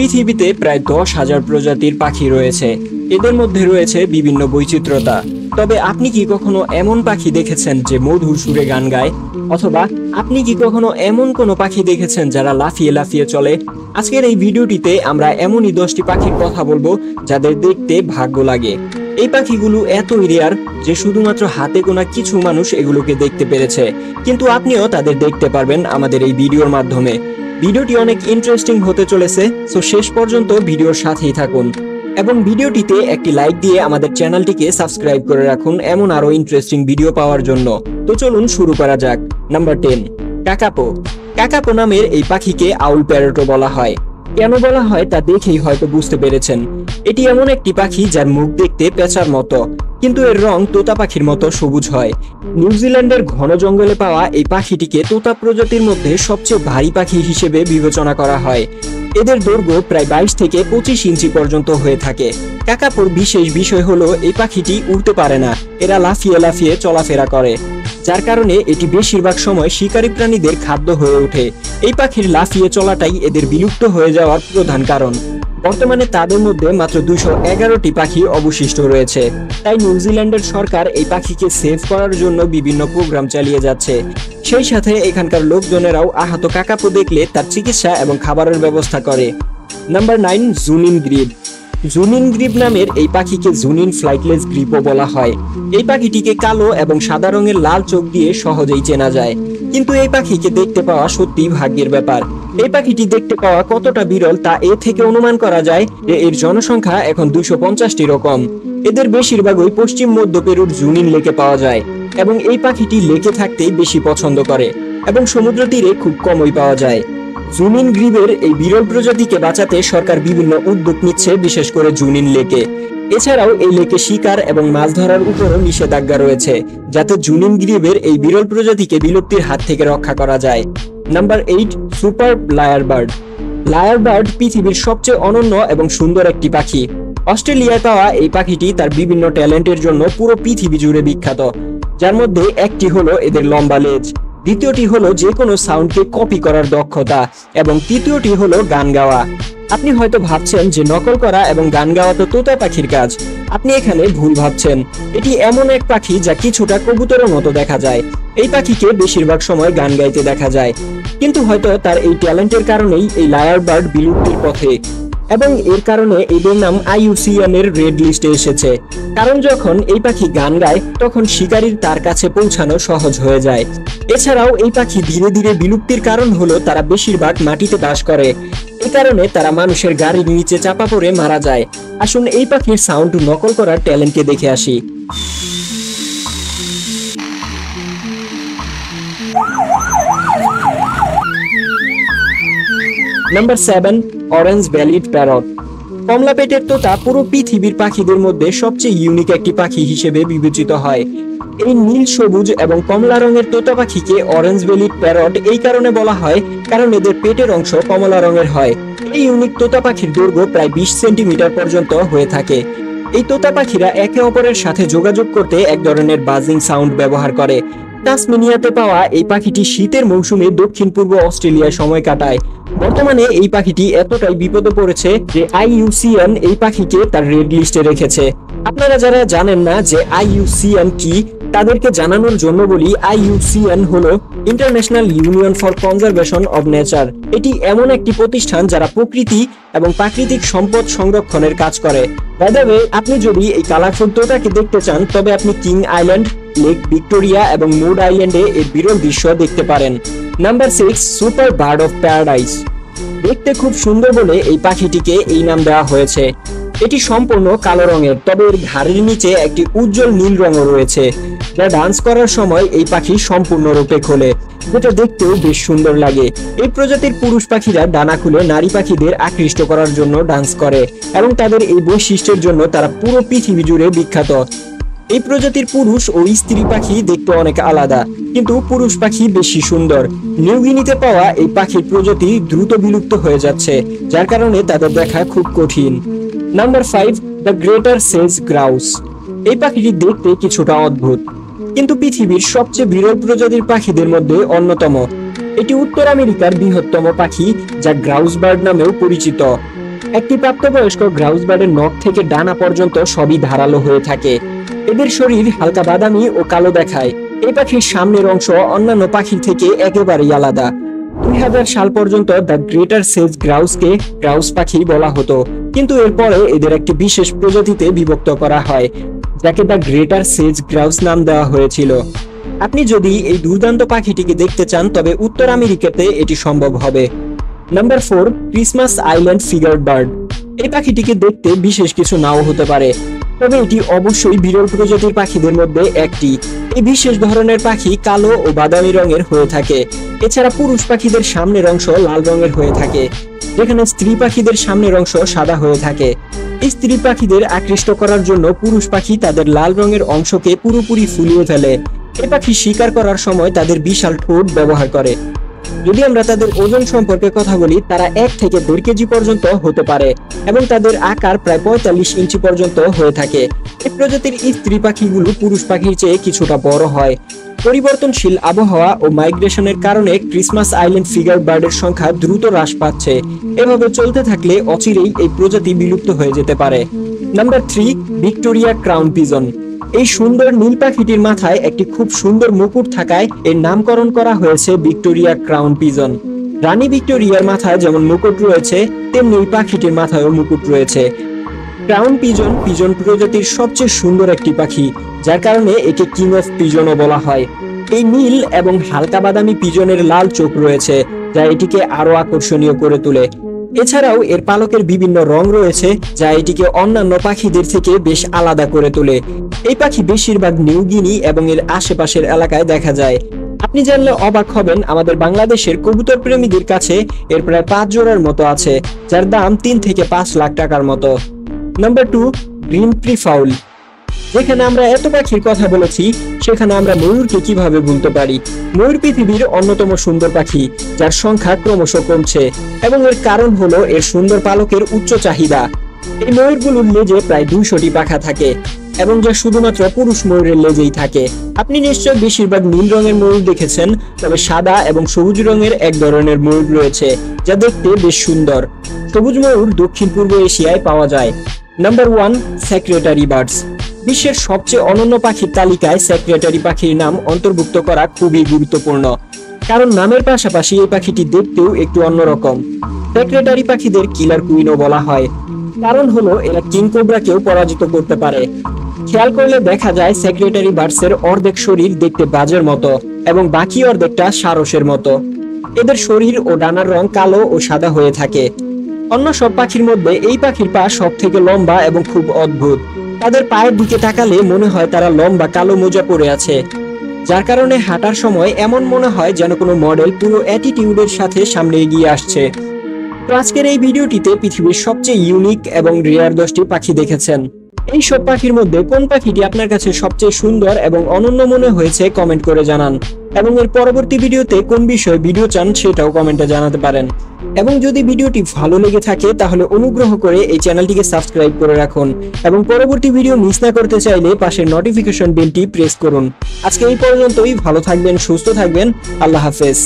পৃথিবীতে প্রায় 10,000 প্রজাতির পাখি রয়েছে। এদের মধ্যে রয়েছে বিভিন্ন বৈচিত্র্যতা। তবে আপনি কি কখনো এমন পাখি দেখেছেন যে মধুর সুরে গান গায়? অথবা আপনি কি কখনো এমন কোনো পাখি দেখেছেন যারা লাফিয়ে লাফিয়ে চলে? আজকের এই ভিডিওটিতে আমরা এমনই 10টি পাখির কথা বলবো যাদের দেখতে ভাগ্য লাগে। এই পাখিগুলো এতই রেয়ার যে শুধুমাত্র হাতে গোনা কিছু মানুষ এগুলোকে দেখতে পেরেছে, কিন্তু আপনিও তাদের দেখতে পারবেন আমাদের এই ভিডিওর মাধ্যমে। ভিডিওটি অনেক ইন্টারেস্টিং হতে চলেছে, সো শেষ পর্যন্ত ভিডিওর সাথেই থাকুন এবং ভিডিওটিতে একটি লাইক দিয়ে আমাদের চ্যানেলটিকে সাবস্ক্রাইব করে রাখুন এমন আরো ইন্টারেস্টিং ভিডিও পাওয়ার জন্য। তো চলুন শুরু করা যাক। Number 10, kakapo. কাকাপো নামের এই পাখিকে আউল প্যারটও বলা হয়। কেন বলা হয় তা দেখেই হয়তো বুঝতে পেরেছেন। এটি এমন একটি পাখি যার মুখ দেখতে পেঁচার মতো, কিন্তু এর রং তোতা পাখির মতো সবুজ হয়। নিউজিল্যান্ডের ঘন জঙ্গলে পাওয়া এই পাখিটিকে তোতা প্রজাতির মধ্যে সবচেয়ে ভারী পাখি হিসেবে বিবেচনা করা হয়। এদের দৈর্ঘ্য প্রায় 22 থেকে 25 ইঞ্চি পর্যন্ত হয়ে থাকে। কাকাপোর বিশেষ বিষয় হলো এই পাখিটি উড়তে পারে না, এরা লাফিয়ে লাফিয়ে চলাফেরা করে, যার কারণে এটি বেশিরভাগ সময় শিকারী প্রাণীদের খাদ্য হয়ে ওঠে। এই পাখির লাফিয়ে চলাটাই এদের বিলুপ্ত হয়ে যাওয়ার প্রধান কারণ। বর্তমানে তাদের মধ্যে মাত্র 211টি পাখি অবশিষ্ট রয়েছে। তাই নিউজিল্যান্ডের সরকার এই পাখিকে সেভ করার জন্য বিভিন্ন প্রোগ্রাম চালিয়ে যাচ্ছে। সেই সাথে এখানকার লোকজনেরাও আহত কাকাপো দেখলে তার চিকিৎসা এবং খাবারের ব্যবস্থা করে। Number 9, Junin grebe. Junin grebe নামের এই পাখিকে জুনিন ফ্লাইটলেস গ্রিপও বলা হয়। এই পাখিটিকে কালো এবং সাদা রঙের লাল চোখ দিয়ে সহজেই চেনা যায়, কিন্তু এই পাখিকে দেখতে পাওয়া সত্যি ভাগ্যের ব্যাপার। এই পাখিটি দেখতে পাওয়া কতটা বিরল তা এ থেকে অনুমান করা যায় যে এর জনসংখ্যা এখন 250টিরও কম। এদের বেশিরভাগই পশ্চিম মধ্য পেরুর জুনিন লেকে পাওয়া যায় এবং এই পাখিটি লেকে থাকতেই বেশি পছন্দ করে এবং সমুদ্র তীরে খুব কমই পাওয়া যায়। জুনিন গ্রিবের এই বিরল প্রজাতিকে বাঁচাতে সরকার বিভিন্ন উদ্যোগ নিচ্ছে, বিশেষ করে জুনিন লেকে। এছাড়াও এই লেকে শিকার এবং মাছ ধরার উপরও নিষেধাজ্ঞা রয়েছে, যাতে জুনিন গ্রিবের এই বিরল প্রজাতিকে বিলুপ্তির হাত থেকে রক্ষা করা যায়। Number 8, super লায়ারবার্ড। লায়ারবার্ড পৃথিবীর সবচেয়ে অনন্য এবং সুন্দর একটি পাখি। অস্ট্রেলিয়ায় পাওয়া এই পাখিটি তার বিভিন্ন ট্যালেন্টের জন্য পুরো পৃথিবী জুড়ে বিখ্যাত, যার মধ্যে একটি হলো এদের লম্বা লেজ, দ্বিতীয়টি হলো যে কোনো সাউন্ডকে কপি করার দক্ষতা এবং তৃতীয়টি হলো গান গাওয়া। আপনি হয়তো ভাবছেন যে নকল করা এবং গান গাওয়া তো তোতা পাখির কাজ। আপনি এখানে ভুল ভাবছেন। এটি এমন এক পাখি যা কিছুটা কবুতরের মতো দেখা যায়। এই পাখিকে বেশিরভাগ সময় গান গাইতে দেখা যায়, কিন্তু হয়তো তার এই ট্যালেন্টের কারণেই এই লায়ারবার্ড বিলুপ্তির পথে এবং এর কারণে এদের নাম IUCN এর রেড লিস্টে এসেছে। কারণ যখন এই পাখি গান গায় তখন শিকারীর তার কাছে পৌঁছানো সহজ হয়ে যায়। এছাড়াও এই পাখি ধীরে ধীরে বিলুপ্তির কারণ হলো তারা বেশিরভাগ মাটিতে বাস করে। এই কারণে তারা মানুষের গাড়ির নিচে চাপা পড়ে মারা যায়। আসুন এই পাখির সাউন্ড নকল করার ট্যালেন্টকে দেখে আসি। Number 7, orange bellied parrot. কমলা পেটের তোতা পুরো পৃথিবীর পাখিদের মধ্যে সবচেয়ে ইউনিক একটি পাখি হিসেবে বিবেচিত হয়। এই নীল, সবুজ এবং কমলা রঙের তোতা পাখিকে অরেঞ্জ ভ্যালিড প্যারট এই কারণে বলা হয় কারণ এদের পেটের অংশ কমলা রঙের হয়। এই ইউনিক তোতা পাখির দৈর্ঘ্য প্রায় 20 সেন্টিমিটার পর্যন্ত হয়ে থাকে। এই তোতা পাখিরা একে অপরের সাথে যোগাযোগ করতে এক ধরনের বাজিং সাউন্ড ব্যবহার করে। তাসমানিয়াতে পাওয়া এই পাখিটি শীতের মৌসুমে দক্ষিণ পূর্ব অস্ট্রেলিয়ায় সময় কাটায়। বর্তমানে এই পাখিটি এতটাই বিপদে পড়েছে যে IUCN এই পাখিকে তার রেড লিস্টে রেখেছে। আপনারা যারা জানেন না যে IUCN কি, তাদেরকে জানানোর জন্য বলি, IUCN হলো international union for conservation of nature. এটি এমন একটি প্রতিষ্ঠান যারা প্রকৃতি এবং প্রাকৃতিক সম্পদ সংরক্ষণের কাজ করে। বাই দ্য ওয়ে, আপনি যদি এই কালারফুল তোতাকে দেখতে চান তবে আপনি কিং আইল্যান্ড, লেক ভিক্টোরিয়া এবং মুড আইল্যান্ডে এর বিরল দৃশ্য দেখতে পারেন। Number 6, super bird of paradise. দেখতে খুব সুন্দর বলে এই পাখিটিকে এই নাম দেওয়া হয়েছে। এটি সম্পূর্ণ কালো রঙের, তবে এর ঘাড়ের নিচে একটি উজ্জ্বল নীল রঙও রয়েছে, যা ডান্স করার সময় এই পাখি সম্পূর্ণরূপে খোলে, যেটা দেখতেও বেশ সুন্দর লাগে। এই প্রজাতির পুরুষ পাখিরা ডানা খুলে নারী পাখিদের আকৃষ্ট করার জন্য ডান্স করে এবং তাদের এই বৈশিষ্ট্যের জন্য তারা পুরো পৃথিবী জুড়ে বিখ্যাত। এই প্রজাতির পুরুষ ও স্ত্রী পাখি দেখতে অনেক আলাদা, কিন্তু পুরুষ পাখি বেশি সুন্দর। নিউগিনিতে পাওয়া এই পাখির প্রজাতি দ্রুত বিলুপ্ত হয়ে যাচ্ছে, যার কারণে তাদের দেখা খুব কঠিন। Number 5, the greater Sage grouse. এই পাখিটি দেখতে কিছুটা অদ্ভুত, কিন্তু পৃথিবীর সবচেয়ে বিরল প্রজাতির পাখিদের মধ্যে অন্যতম। এটি উত্তর আমেরিকার বৃহত্তম পাখি, যা গ্রাউস বার্ড নামেও পরিচিত। একটি প্রাপ্তবয়স্ক গ্রাউস বার্ডের নখ থেকে ডানা পর্যন্ত সবই ধারালো হয়ে থাকে। এদের শরীর হালকা বাদামি ও কালো দেখায়। এই পাখির সামনের অংশ অন্যান্য পাখির থেকে একেবারেই আলাদা। 2000 সাল পর্যন্ত দ্য গ্রেটার সেজ গ্রাউসকে গ্রাউস পাখি বলা হতো, কিন্তু এরপরে এদের একটি বিশেষ প্রজাতিতে বিভক্ত করা হয়, যাকে দ্য গ্রেটার সেজ গ্রাউস নাম দেওয়া হয়েছিল। আপনি যদি এই দুর্দান্ত পাখিটিকে দেখতে চান তবে উত্তর আমেরিকাতে এটি সম্ভব হবে। Number 4, Christmas island figured bird. এই পাখিটিকে দেখতে বিশেষ কিছু নাও হতে পারে, তবে এটি অবশ্যই বিরল প্রজাতির পাখিদের মধ্যে একটি। এই বিশেষ ধরনের পাখি কালো ও বাদামি রঙের হয়ে থাকে। এছাড়া পুরুষ পাখিদের সামনের অংশ লাল রঙের হয়ে থাকে, যেখানে স্ত্রী পাখিদের সামনের অংশ সাদা হয়ে থাকে। এই স্ত্রী পাখিদের আকৃষ্ট করার জন্য পুরুষ পাখি তাদের লাল রঙের অংশকে পুরোপুরি ফুলিয়ে ফেলে। এই পাখি শিকার করার সময় তাদের বিশাল ঠোঁট ব্যবহার করে। যদি আমরা তাদের ওজন সম্পর্কে কথা বলি, তারা 1 থেকে 1.5 কেজি পর্যন্ত হতে পারে এবং তাদের আকার প্রায় 45 ইঞ্চি পর্যন্ত হয়ে থাকে। এই প্রজাতির স্ত্রী পাখিগুলো পুরুষ পাখির চেয়ে কিছুটা বড় হয়। পরিবর্তনশীল আবহাওয়া ও মাইগ্রেশনের কারণে ক্রিসমাস আইল্যান্ড ফিগার বার্ডের সংখ্যা দ্রুত হ্রাস পাচ্ছে। এভাবে চলতে থাকলে অচিরেই এই প্রজাতি বিলুপ্ত হয়ে যেতে পারে। Number 3, Victoria crown pigeon. এই সুন্দর নীল পাখিটির মাথায় একটি খুব সুন্দর মুকুট থাকায় এর নামকরণ করা হয়েছে ভিক্টোরিয়া ক্রাউন পিজন। রানী ভিক্টোরিয়ার মাথায় যেমন মুকুট রয়েছে, তেমনি এই পাখিটির মাথায়ও মুকুট রয়েছে। ক্রাউন পিজন পিজন প্রজাতির সবচেয়ে সুন্দর একটি পাখি, যার কারণে একে কিং অফ পিজনও বলা হয়। এই নীল এবং হালকা বাদামি পিজনের লাল চোখ রয়েছে, যা এটিকে আরো আকর্ষণীয় করে তোলে। এছাড়াও এর পালকের বিভিন্ন রং রয়েছে, যা এটিকে অন্যান্য পাখিদের থেকে বেশ আলাদা করে তোলে। এই পাখি বেশিরভাগ নিউ গিনি এবং এর আশেপাশের এলাকায় দেখা যায়। আপনি জানলে অবাক হবেন, আমাদের বাংলাদেশের কবুতর প্রেমীদের কাছে এর প্রায় 5 জোড়ার মতো আছে, যার দাম 3 থেকে 5 লাখ টাকার মতো। Number 2, green peafowl. যেখানে আমরা এত পাখির কথা বলেছি, সেখানে আমরা ময়ূরকে কিভাবে ভুলতে পারি। ময়ূর পৃথিবীর অন্যতম সুন্দর পাখি, যার সংখ্যা ক্রমশ কমছে, এবং এর কারণ হলো এর সুন্দর পালকের উচ্চ চাহিদা। এই ময়ূরগুলোর লেজে প্রায় 200টি পাখা থাকে, এবং যা শুধুমাত্র পুরুষ ময়ূরের লেজেই থাকে। আপনি নিশ্চয় বেশিরভাগ নীল রঙের ময়ূর দেখেছেন, তবে সাদা এবং সবুজ রঙের এক ধরনের ময়ূর রয়েছে, যা দেখতে বেশ সুন্দর। সবুজ ময়ূর দক্ষিণ পূর্ব এশিয়ায় পাওয়া যায়। Number 1, secretary birds. বিশ্বের সবচেয়ে অনন্য পাখির তালিকায় সেক্রেটারি পাখির নাম অন্তর্ভুক্ত করা খুবই গুরুত্বপূর্ণ, কারণ নামের পাশাপাশি এই পাখিটি দেখতেও একটু অন্যরকম। সেক্রেটারি পাখিদের কিলার কুইনও বলা হয়, কারণ হলো এরা কিং কোবরাকেও পরাজিত করতে পারে। খেয়াল করলে দেখা যায় সেক্রেটারি বার্ডসের অর্ধেক শরীর দেখতে বাজের মতো এবং বাকি অর্ধেকটা সারসের মতো। এদের শরীর ও ডানার রং কালো ও সাদা হয়ে থাকে। অন্য সব পাখির মধ্যে এই পাখির পা সব থেকে লম্বা এবং খুব অদ্ভুত। তাদের পায়ের দিকে তাকালে মনে হয় তারা লম্বা কালো মোজা পরে আছে, যার কারণে হাঁটার সময় এমন মনে হয় যেন কোনো মডেল পুরো অ্যাটিটিউডের সাথে সামনে এগিয়ে আসছে। তো আজকের এই ভিডিওটিতে পৃথিবীর সবচেয়ে ইউনিক এবং রেয়ার 10টি পাখি দেখেছেন। এই সব পাখির মধ্যে কোন পাখিটি আপনার কাছে সবচেয়ে সুন্দর এবং অনন্য মনে হয়েছে কমেন্ট করে জানান, এবং এর পরবর্তী ভিডিওতে কোন বিষয়ে ভিডিও চান সেটাও কমেন্টে জানাতে পারেন। এবং যদি ভিডিওটি ভালো লেগে থাকে তাহলে অনুগ্রহ করে এই চ্যানেলটিকে সাবস্ক্রাইব করে রাখুন, এবং পরবর্তী ভিডিও মিস না করতে চাইলে পাশের নোটিফিকেশন বেলটি প্রেস করুন। আজকে এই পর্যন্তই। ভালো থাকবেন, সুস্থ থাকবেন। আল্লাহ হাফেজ।